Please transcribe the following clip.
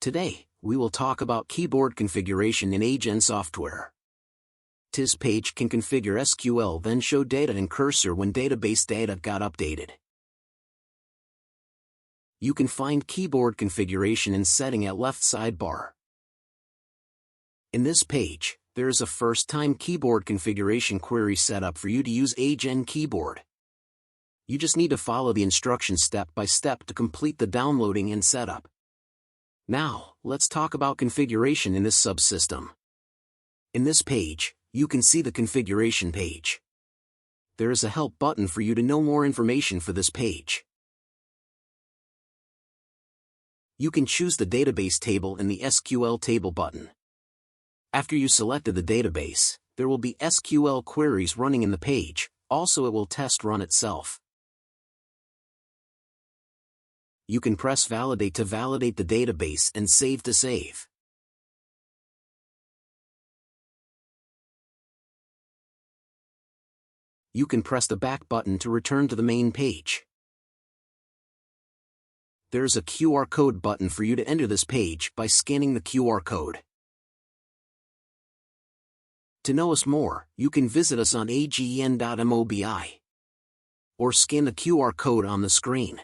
Today, we will talk about keyboard configuration in AGen Software. This page can configure SQL, then show data in cursor when database data got updated. You can find keyboard configuration in setting at left sidebar. In this page, there is a first-time keyboard configuration query set up for you to use AGen keyboard. You just need to follow the instructions step by step to complete the downloading and setup. Now, let's talk about configuration in this subsystem. In this page, you can see the configuration page. There is a help button for you to know more information for this page. You can choose the database table in the SQL table button. After you selected the database, there will be SQL queries running in the page, also it will test run itself. You can press Validate to validate the database and Save to save. You can press the back button to return to the main page. There's a QR code button for you to enter this page by scanning the QR code. To know us more, you can visit us on agen.mobi or scan the QR code on the screen.